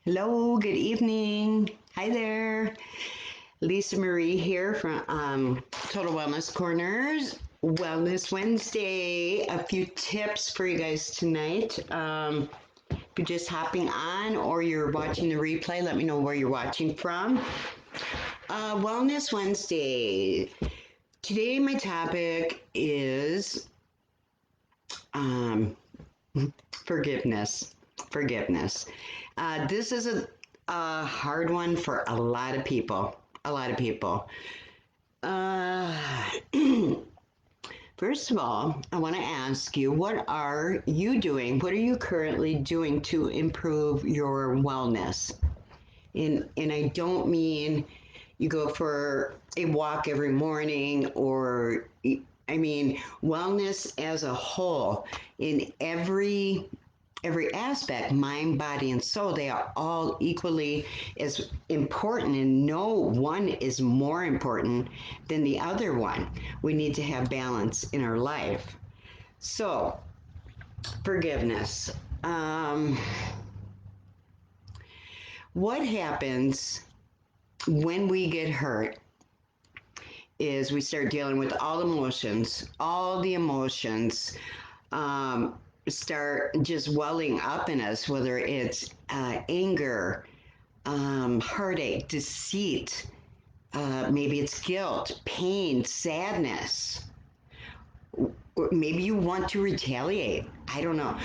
Hello, good evening. Hi there. Lisa Marie here from Total Wellness Corners. Wellness Wednesday. A few tips for you guys tonight. If you're just hopping on or you're watching the replay, let me know where you're watching from. Wellness Wednesday. Today, my topic is forgiveness. Forgiveness. This is a hard one for a lot of people. A lot of people. First of all, I want to ask you, what are you doing? What are you currently doing to improve your wellness? And I don't mean you go for a walk every morning or I mean wellness as a whole in every aspect, mind, body, and soul. They are all equally as important, and no one is more important than the other one. We need to have balance in our life. So, forgiveness. What happens when we get hurt is we start dealing with all the emotions start just welling up in us, whether it's anger, heartache, deceit, maybe it's guilt, pain, sadness. Or maybe you want to retaliate. I don't know.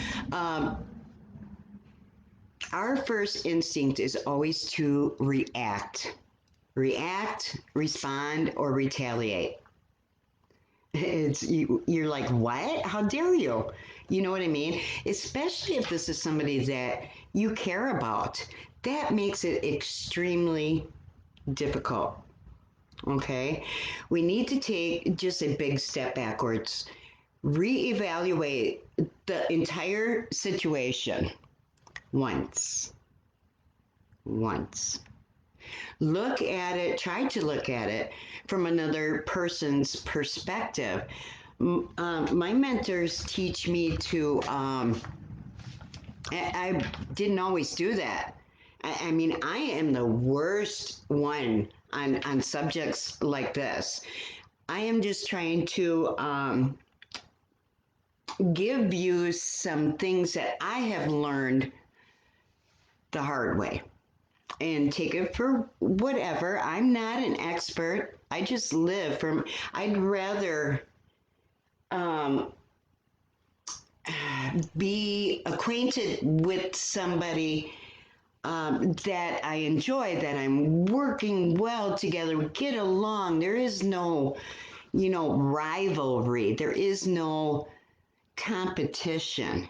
Our first instinct is always to react, respond, or retaliate. You're like, what? How dare you? You know what I mean? Especially if this is somebody that you care about. That makes it extremely difficult. Okay? We need to take just a big step backwards, reevaluate the entire situation once. Look at it, try to look at it from another person's perspective. My mentors teach me to, I didn't always do that. I mean, I am the worst one on subjects like this. I am just trying to give you some things that I have learned the hard way. And take it for whatever. I'm not an expert. I just live from, I'd rather be acquainted with somebody that I enjoy, that I'm working well together, we get along. There is no, rivalry. There is no competition.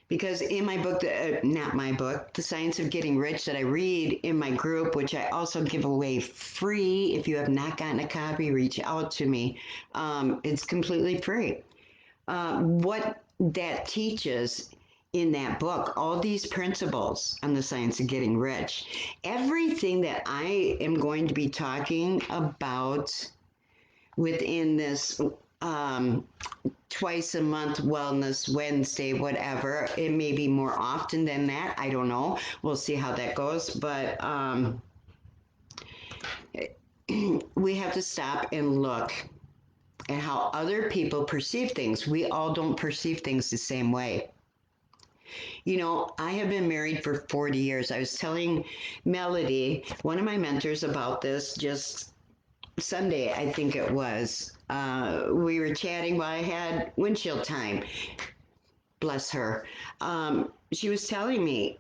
Because in my book, not my book, The Science of Getting Rich, that I read in my group, which I also give away free. If you have not gotten a copy, reach out to me. It's completely free. What that teaches in that book, all these principles on the science of getting rich, everything that I am going to be talking about within this twice a month wellness Wednesday, whatever. It may be more often than that. I don't know. We'll see how that goes. But we have to stop and look at how other people perceive things. We all don't perceive things the same way. I have been married for 40 years. I was telling Melody, one of my mentors, about this just Sunday, I think it was. We were chatting while I had windshield time. Bless her. She was telling me,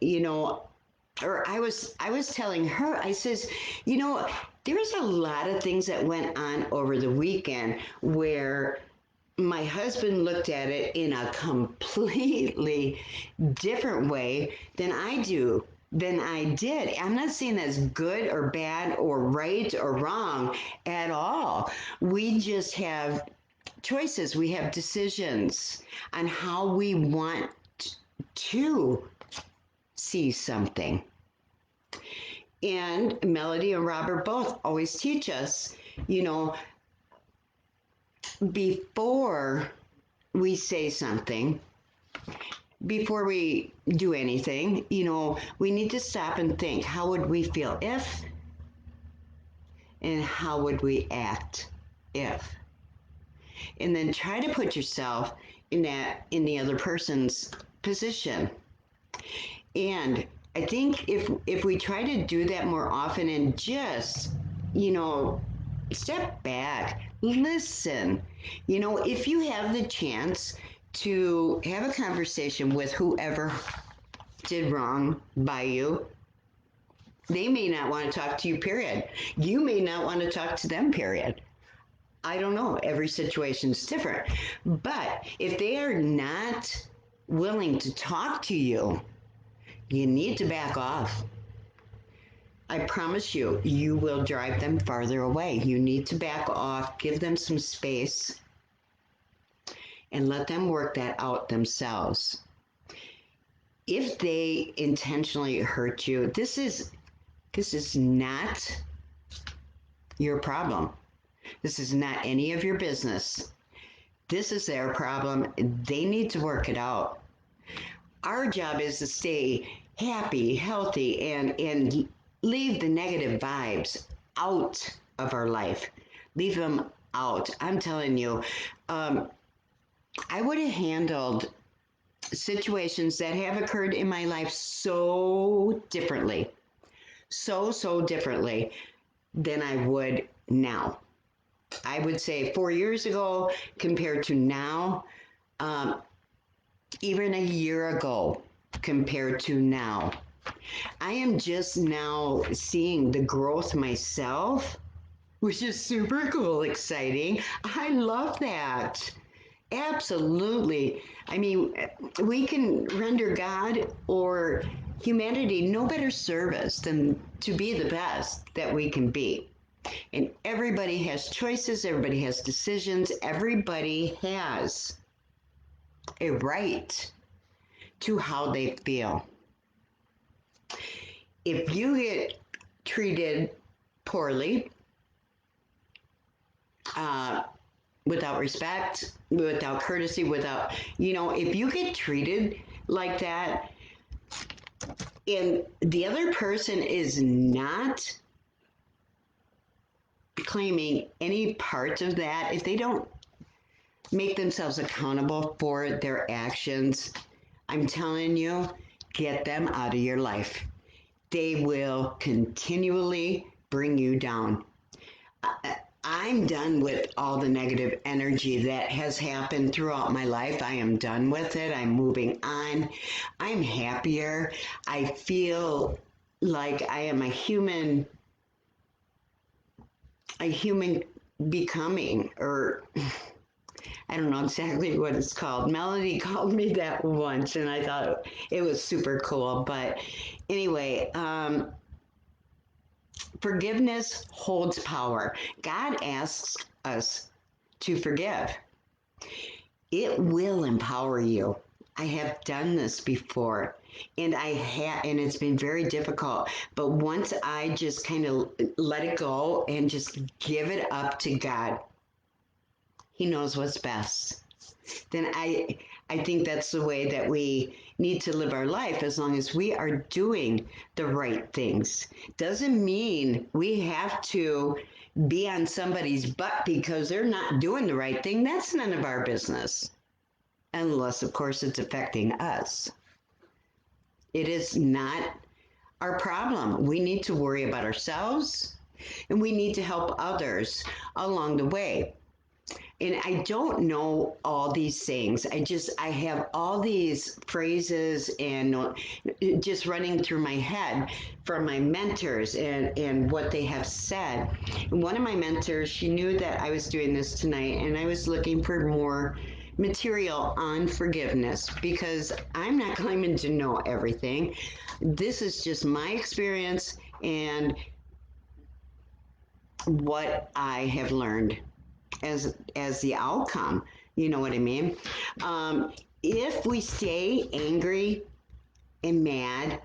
or I was telling her, I says, there's a lot of things that went on over the weekend where my husband looked at it in a completely different way than I did. I'm not saying that's good or bad or right or wrong at all. We just have choices. We have decisions on how we want to see something. And Melody and Robert both always teach us, before we say something, before we do anything, we need to stop and think, how would we feel if, and how would we act if? And then try to put yourself in the other person's position. And I think if we try to do that more often and just, step back, listen, if you have the chance to have a conversation with whoever did wrong by you, they may not want to talk to you, period. You may not want to talk to them, period. I don't know. Every situation is different. But if they are not willing to talk to you, you need to back off. I promise you, you will drive them farther away. You need to back off, give them some space, and let them work that out themselves. If they intentionally hurt you, this is not your problem. This is not any of your business. This is their problem. They need to work it out. Our job is to stay happy, healthy, and leave the negative vibes out of our life. Leave them out. I'm telling you, I would have handled situations that have occurred in my life so differently, so differently than I would now. I would say 4 years ago compared to now, even a year ago compared to now. I am just now seeing the growth myself, which is super cool, exciting. I love that. Absolutely. I mean, we can render God or humanity no better service than to be the best that we can be. And everybody has choices, everybody has decisions, everybody has a right to how they feel. If you get treated poorly, without respect, without courtesy, if you get treated like that and the other person is not claiming any part of that, if they don't make themselves accountable for their actions, I'm telling you, get them out of your life. They will continually bring you down. I'm done with all the negative energy that has happened throughout my life. I am done with it. I'm moving on. I'm happier. I feel like I am a human becoming, or I don't know exactly what it's called. Melody called me that once, and I thought it was super cool. But anyway, forgiveness holds power. God asks us to forgive. It will empower you. I have done this before, and and it's been very difficult. But once I just kind of let it go and just give it up to God, He knows what's best. Then I think that's the way that we need to live our life, as long as we are doing the right things. Doesn't mean we have to be on somebody's butt because they're not doing the right thing. That's none of our business. Unless, of course, it's affecting us. It is not our problem. We need to worry about ourselves, and we need to help others along the way. And I don't know all these things. I have all these phrases and just running through my head from my mentors and what they have said. And one of my mentors, she knew that I was doing this tonight, and I was looking for more material on forgiveness because I'm not claiming to know everything. This is just my experience and what I have learned as the outcome. You know what I mean? If we stay angry and mad,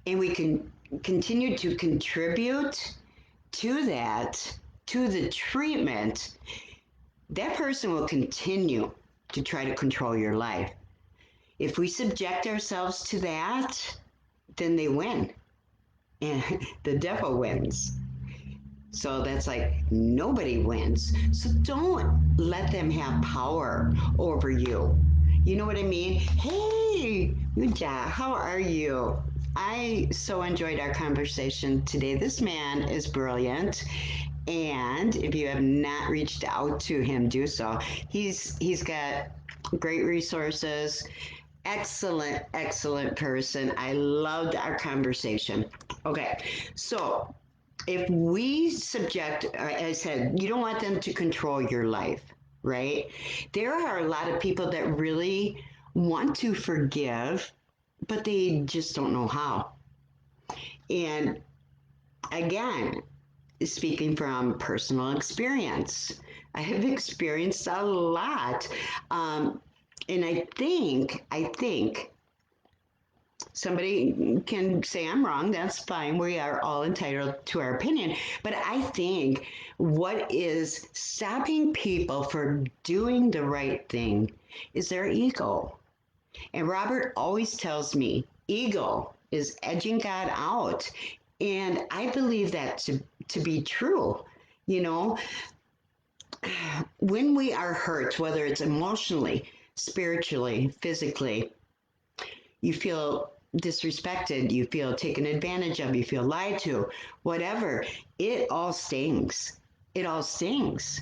and we can continue to contribute to that, to the treatment, that person will continue to try to control your life. If we subject ourselves to that, then they win. And the devil wins. So that's like nobody wins. So don't let them have power over you. You know what I mean? Hey, Uja, how are you? I so enjoyed our conversation today. This man is brilliant. And if you have not reached out to him, do so. He's got great resources. Excellent person. I loved our conversation. Okay, so if we subject, I said, you don't want them to control your life, right? There are a lot of people that really want to forgive, but they just don't know how. And again, speaking from personal experience, I have experienced a lot. And I think somebody can say I'm wrong. That's fine. We are all entitled to our opinion. But I think what is stopping people from doing the right thing is their ego. And Robert always tells me ego is edging God out. And I believe that to be true. You know, when we are hurt, whether it's emotionally, spiritually, physically, you feel disrespected, you feel taken advantage of, you feel lied to, whatever, it all stings. It all stings.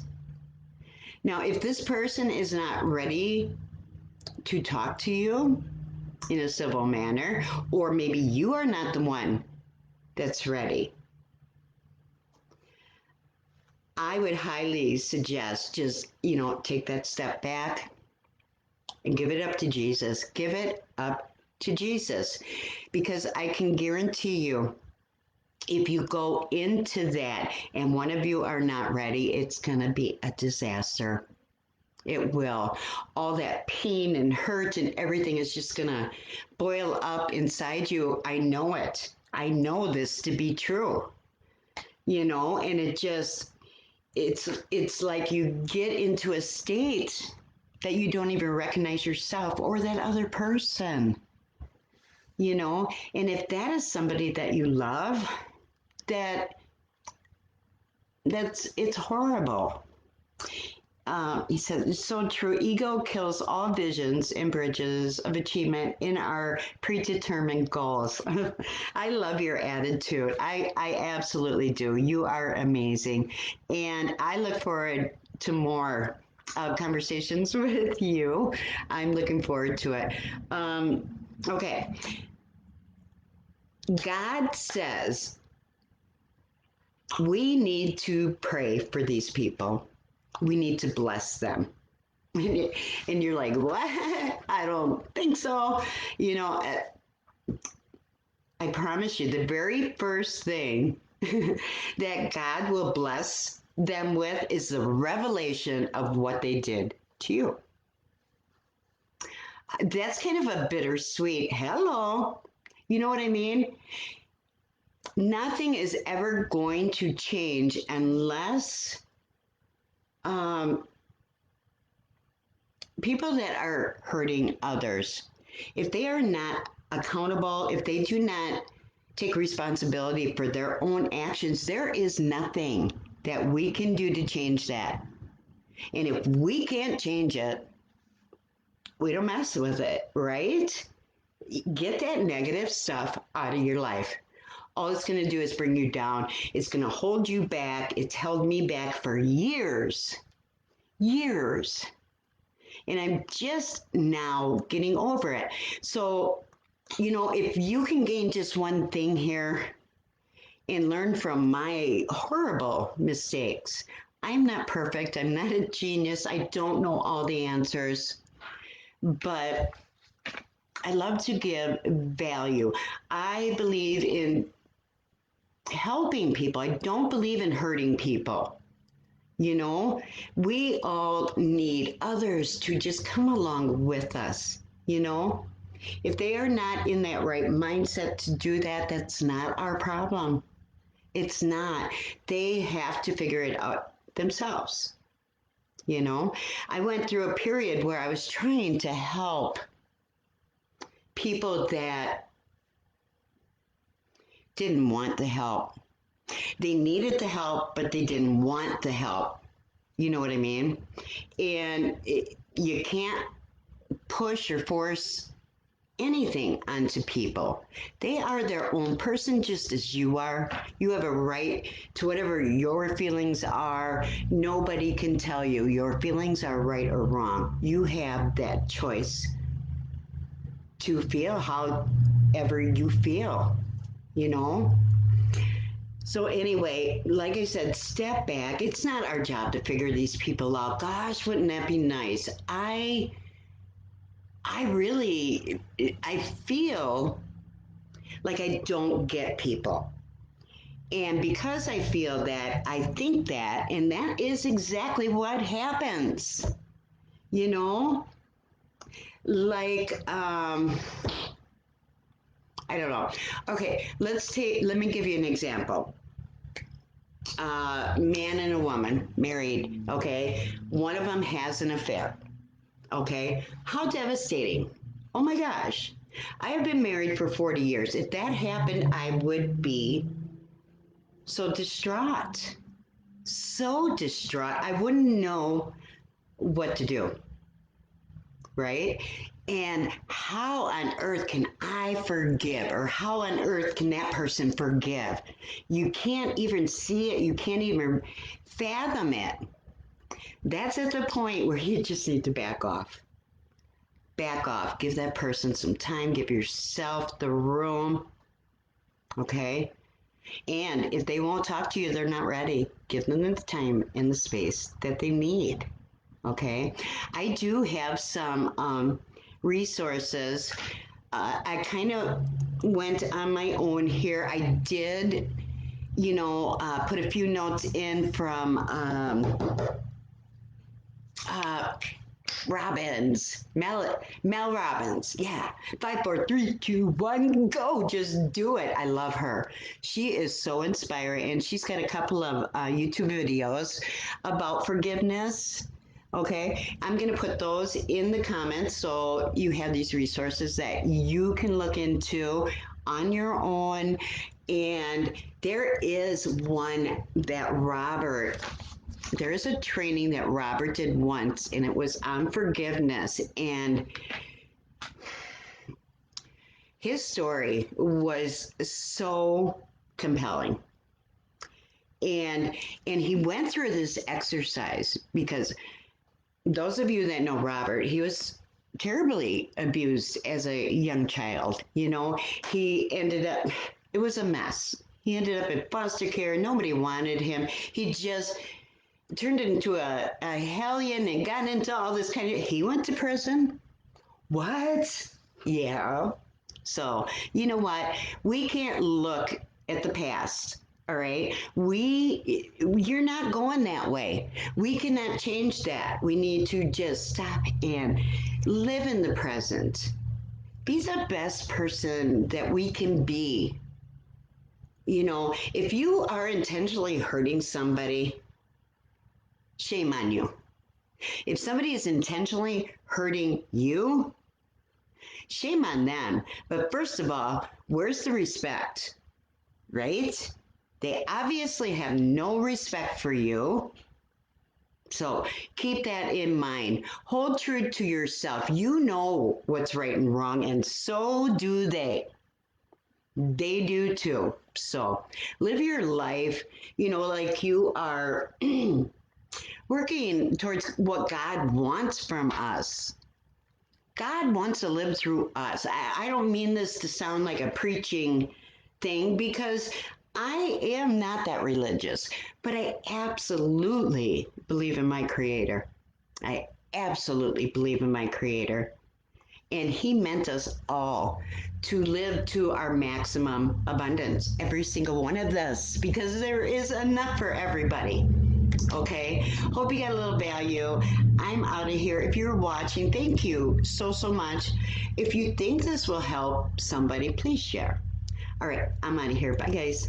Now, if this person is not ready to talk to you in a civil manner, or maybe you are not the one that's ready, I would highly suggest just, take that step back and give it up to Jesus. Give it up to Jesus. Because I can guarantee you, if you go into that and one of you are not ready, it's going to be a disaster. It will. All that pain and hurt and everything is just going to boil up inside you. I know it. I know this to be true. And it's like you get into a state that you don't even recognize yourself or that other person. And if that is somebody that you love, that it's horrible. He said, it's so true. Ego kills all visions and bridges of achievement in our predetermined goals. I love your attitude. I absolutely do. You are amazing. And I look forward to more conversations with you. I'm looking forward to it. Okay. God says we need to pray for these people. We need to bless them. And you're like, what? I don't think so. I promise you, the very first thing that God will bless them with is the revelation of what they did to you. That's kind of a bittersweet hello. You know what I mean? Nothing is ever going to change unless people that are hurting others, if they are not accountable, if they do not take responsibility for their own actions, there is nothing that we can do to change that. And if we can't change it, we don't mess with it, right? Get that negative stuff out of your life. All it's going to do is bring you down. It's going to hold you back. It's held me back for years. Years. And I'm just now getting over it. So, if you can gain just one thing here and learn from my horrible mistakes, I'm not perfect. I'm not a genius. I don't know all the answers, but I love to give value. I believe in helping people. I don't believe in hurting people. We all need others to just come along with us. If they are not in that right mindset to do that, that's not our problem. It's not. They have to figure it out themselves. I went through a period where I was trying to help people that didn't want the help. They needed the help, but they didn't want the help. You know what I mean? And you can't push or force anything onto people. They are their own person just as you are. You have a right to whatever your feelings are. Nobody can tell you your feelings are right or wrong. You have that choice to feel however you feel, you know? So anyway, like I said, step back. It's not our job to figure these people out. Gosh, wouldn't that be nice? I feel like I don't get people. And because I feel that, I think that, and that is exactly what happens. You know, like I don't know. Okay, let me give you an example. Man and a woman married, okay? One of them has an affair, okay? How devastating. Oh my gosh. I have been married for 40 years. If that happened, I would be so distraught. So distraught. I wouldn't know what to do, right? And how on earth can I forgive? Or how on earth can that person forgive? You can't even see it. You can't even fathom it. That's at the point where you just need to back off. Back off. Give that person some time. Give yourself the room. Okay? And if they won't talk to you, they're not ready. Give them the time and the space that they need. Okay? I do have some resources. I kind of went on my own here. I did, put a few notes in from uh, Robbins, Mel Robbins. Yeah. 5, 4, 3, 2, 1, go. Just do it. I love her. She is so inspiring. And she's got a couple of YouTube videos about forgiveness. Okay. I'm going to put those in the comments so you have these resources that you can look into on your own. And there is one that there is a training that Robert did once, and it was on forgiveness. And his story was so compelling. And he went through this exercise because those of you that know Robert, he was terribly abused as a young child. He ended up, it was a mess. He ended up in foster care. Nobody wanted him. He just turned into a hellion and got into all this he went to prison. What? Yeah. So, you know what? We can't look at the past. All right. You're not going that way. We cannot change that. We need to just stop and live in the present. Be the best person that we can be. If you are intentionally hurting somebody, shame on you. If somebody is intentionally hurting you, shame on them. But first of all, where's the respect? Right? They obviously have no respect for you. So keep that in mind. Hold true to yourself. You know what's right and wrong, and so do they. They do too. So live your life, like you are working towards what God wants from us. God wants to live through us. I don't mean this to sound like a preaching thing because I am not that religious, but I absolutely believe in my Creator. I absolutely believe in my Creator. And He meant us all to live to our maximum abundance, every single one of us, because there is enough for everybody. Okay. Hope you got a little value. I'm out of here. If you're watching, thank you so, so much. If you think this will help somebody, please share. All right. I'm out of here. Bye, guys.